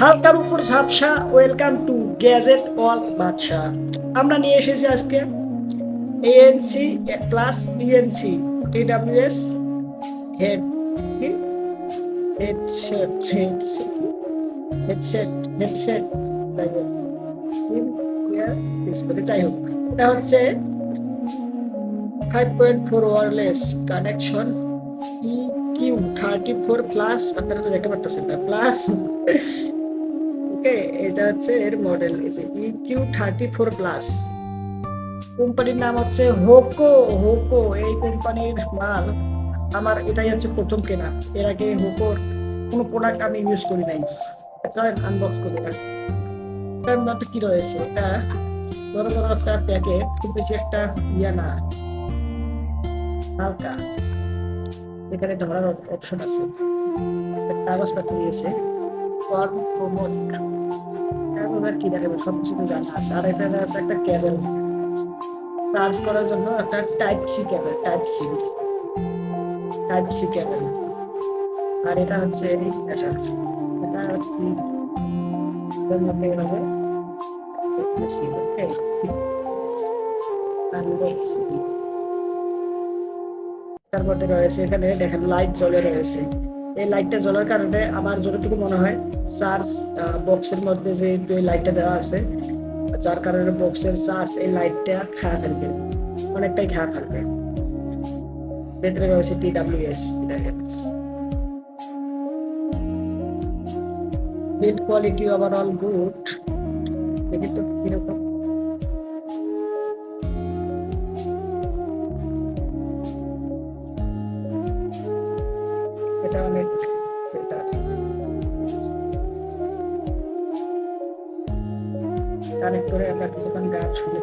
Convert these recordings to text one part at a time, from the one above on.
হালকার উপর ঝাপসা, ওয়েলকাম টু গ্যাজেট অল বাদশা। আমরা নিয়ে এসেছি আজকে ANC plus ENC TWS head headset headset headset headset যাই হোক, এটা হচ্ছে 5.4 ওয়্যারলেস কানেকশন EQ34 প্লাস। আপনারা তো দেখতে পাচ্ছেন না প্লাস। ওকে, এটা হচ্ছে এর মডেল, এই যে EQ34 প্লাস। কোম্পানির নাম হচ্ছে হোকো। হোকো এই কোম্পানির মাল। আমার এটাই হচ্ছে প্রথম কেনা, এর আগে হোকোর কোনো প্রোডাক্ট আমি ইউজ করি নাই। চলেন আনবক্স করি। এটার মধ্যে কি রয়েছে? এটা বড় বড় একটা প্যাকেট, খুব বেশি একটা ইয়া না, হালকা। এখানে ধরার অপশন আছে, কাগজপত্র দিয়েছে ফর্ম প্রমোট কি দেখাবে, সবকিছু তো জানা আছে। আর এখানে আছে একটা কেবল চার্জ করার জন্য, একটা type C cable, type C cable. আর এটা হচ্ছে এটা কি এর মধ্যে এভাবে দেখতেছি। ওকে, তারপরে রয়েছে এখানে দেখেন লাইট জ্বলে রয়েছে। এই লাইটটা জ্বলার কারণে আমার যতটুকু মনে হয় চার্জ বক্সের মধ্যে যে লাইটটা দেওয়া আছে, যার কারণে বক্সের চার্জ এই লাইটটা খাওয়া ফেলবে, অনেকটাই খাওয়া ফেলবে। ভেতরে রয়েছে টিডাব্লিউএস। দেখেন বিল্ড কোয়ালিটি ওভারঅল গুড। দেখি তো কিরকম। এটা অনেক বেটার। কানেক্ট করে আমরা কিছুক্ষণ গান শুনে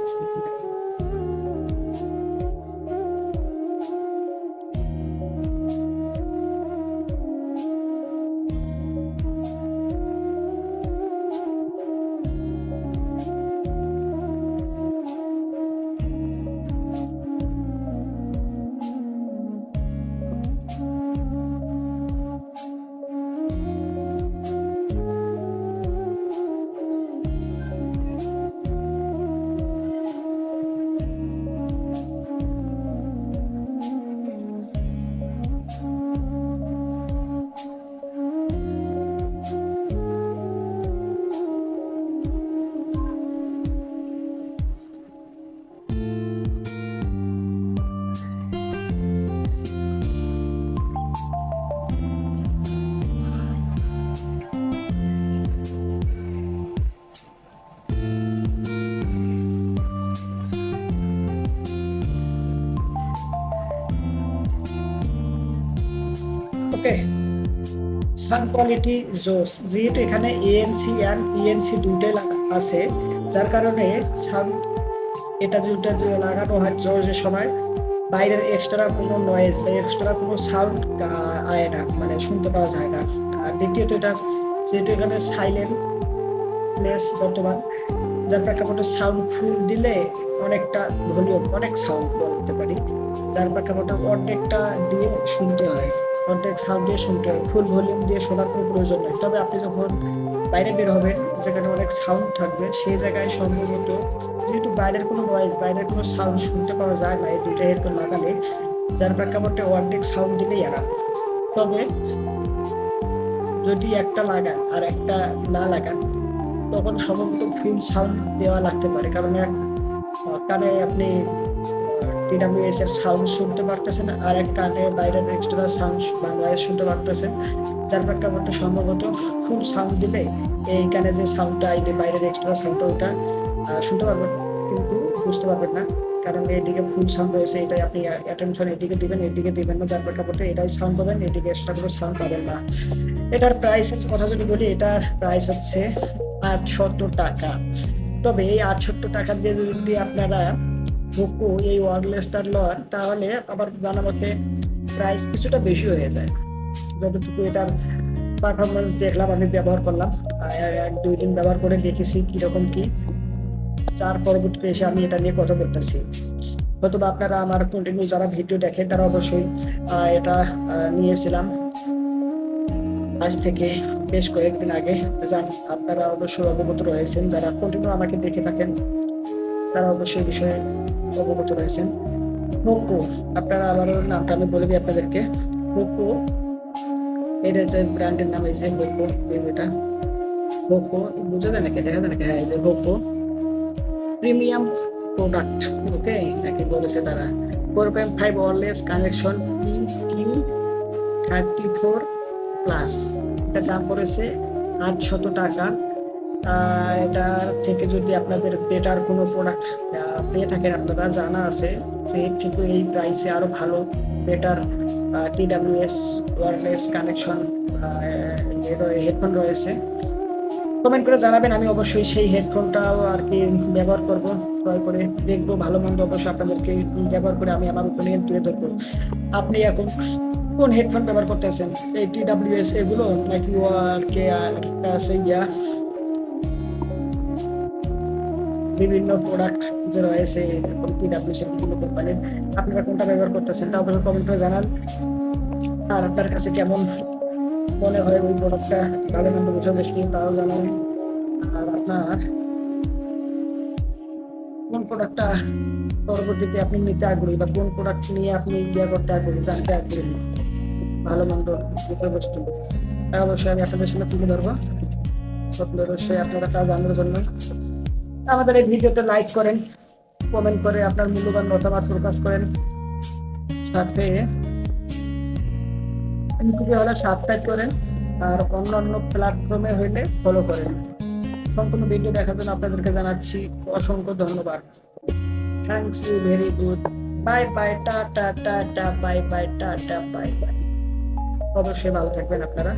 ওকে। সাউন্ড কোয়ালিটি জোস, যেহেতু এখানে এএনসি অ্যান্ড ইএনসি দুইটাই আছে, যার কারণে সাউন্ড এটা যেটা যে লাগানো হয় জোরের সময় বাইরের এক্সট্রা কোনো নয়েজ বা এক্সট্রা কোনো সাউন্ড আয় না, মানে শুনতে পাওয়া যায় না। আর দ্বিতীয়ত এটা যেহেতু এখানে সাইলেন্ট প্লেস বর্তমান, যার প্রেক্ষাপটে সাউন্ড ফুল দিলে অনেকটা ভলিউম, অনেক সাউন্ড বলতে পারি, যার প্রেক্ষাপটে অর্ধেকটা দিয়ে শুনতে হয়, অর্ধেক সাউন্ড দিয়ে শুনতে হয়, ফুল ভলিউম দিয়ে শোনার কোনো প্রয়োজন নেই। তবে আপনি যখন বাইরে বের হবেন, যেখানে অনেক সাউন্ড থাকবে, সেই জায়গায় সম্ভবত যেহেতু বাইরের কোনো নয়েজ, বাইরের কোনো সাউন্ড শুনতে পাওয়া যায় না এই দুইটা হেডফোন লাগালে, যার প্রেক্ষাপটে অর্ধেক সাউন্ড দিলেই আরাম। তবে যদি একটা লাগান আর একটা না লাগান, তখন সম্ভবত ফুল সাউন্ড দেওয়া লাগতে পারে, কারণ এক কানে আপনি টিডাব্লিউএস এর সাউন্ড শুনতে পারতেছেন, আর এক কানে বাইরের এক্সট্রা সাউন্ড বা নয়েজ শুনতে পারতেছেন, যার প্রেক্ষাপটে সম্ভবত ফুল সাউন্ড দিলে এই কানে যে সাউন্ডটা আইবে, বাইরের এক্সট্রা সাউন্ডটা ওটা শুনতে পারবেন, কিন্তু বুঝতে পারবেন না, কারণ এদিকে ফুল সাউন্ড রয়েছে। এটাই আপনি অ্যাটেনশন এদিকে দিবেন, এদিকে দিবেন না, যার প্রেক্ষাপটে এটাই সাউন্ড পাবেন, এদিকে এক্সট্রা কোনো সাউন্ড পাবেন না। এটার প্রাইসের কথা যদি বলি, এটার প্রাইস হচ্ছে 870 টাকা। তবে এই 870 টাকা দিয়ে যদি আপনারা হোকো এই ওয়্যারলেসটা লন, তাহলে আমার জানা মতে প্রাইস কিছুটা বেশি হয়ে যায়। যতটুকু এটার পারফরমেন্স দেখলাম, আমি ব্যবহার করলাম, 1-2 দিন ব্যবহার করে দেখেছি কীরকম কি, যার পরবর্তীতে এসে আমি এটা নিয়ে কথা বলতেছি। হয়তো আপনারা আমার কন্টিনিউ যারা ভিডিও দেখেন তারা অবশ্যই এটা নিয়েছিলাম। আজ থেকে বেশ কয়েকদিন আগে আপনারা অবশ্যই অবগত রয়েছেন, যারা কন্টিনিউ আমাকে দেখে থাকেন তারা অবশ্যই বিষয়ে অবগত রয়েছেন। পোকো, আপনারা আবারও নামটা আমি বলে দিই আপনাদেরকে। পোকো, এটা যে ব্র্যান্ডের নাম, এই যে পোকো, এই যেটা পোকো, বুঝা যায় নাকি, দেখা যায় নাকি, হ্যাঁ এই যে পোকো প্রিমিয়াম প্রোডাক্ট। ওকে, নাকি বলেছে তারা 4.5 ওয়্যারলেস কানেকশন EQ34+। এটার দাম পড়েছে 800 টাকা। এটার থেকে যদি আপনাদের বেটার কোনো প্রোডাক্ট পেয়ে থাকেন, আপনারা জানা আছে যে ঠিক এই প্রাইসে আরও ভালো better TWS wireless connection headphone রয়েছে, কমেন্ট করে জানাবেন। আমি অবশ্যই সেই হেডফোনটাও আর কি ব্যবহার করব, ক্রয় করে দেখবো ভালো মন্দ অবশ্যই আপনাদেরকে ব্যবহার করে আমি আমার ওপিনিয়ন তুলে ধরবো। আপনি এখন কোন হেডফোন ব্যবহার করতেছেন, এই TWS এগুলো নাকি আর কে একটা আছে বিভিন্ন প্রোডাক্ট যে রয়েছে এরকম TWS এর বিভিন্ন কোম্পানির, আপনারা কোনটা ব্যবহার করতেছেন তা অবশ্যই কমেন্ট করে জানান। আর আপনার কাছে কেমন মনে হয় ওই প্রোডাক্টটা, ভালো মন্দ বুঝে বেশি তাও জানান। আর আপনার কোন প্রোডাক্টটা পরবর্তীতে আপনি নিতে আগ্রহী, বা কোন প্রোডাক্ট নিয়ে আপনি করতে আগ্রহী, জানতে আগ্রহী, ভালো মন্দ বিষয়বস্তু, তা অবশ্যই আমি আপনাদের সামনে তুলে ধরবো। অবশ্যই আপনারা তা জানার জন্য আমাদের এই ভিডিওতে লাইক করেন, কমেন্ট করে আপনার মূল্যবান মতামত প্রকাশ করেন, সাথে ইউটিউবে হলে সাবস্ক্রাইব করেন, আর অন্যান্য প্ল্যাটফর্মে হইলে ফলো করেন। সম্পূর্ণ ভিডিও দেখার জন্য আপনাদেরকে জানাচ্ছি অসংখ্য ধন্যবাদ। Thanks you very good, bye bye, tata tata, bye bye, tata bye bye. অবশ্যই ভালো থাকবেন আপনারা।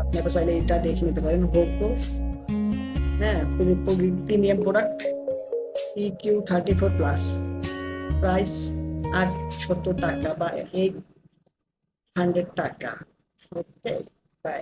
আপনারা চাইলে এটা দেখে নিতে পারেন, পোকো, হ্যাঁ প্রিমিয়াম প্রোডাক্ট EQ34+, প্রাইস 800 টাকা বা 800 টাকা। ওকে, বাই।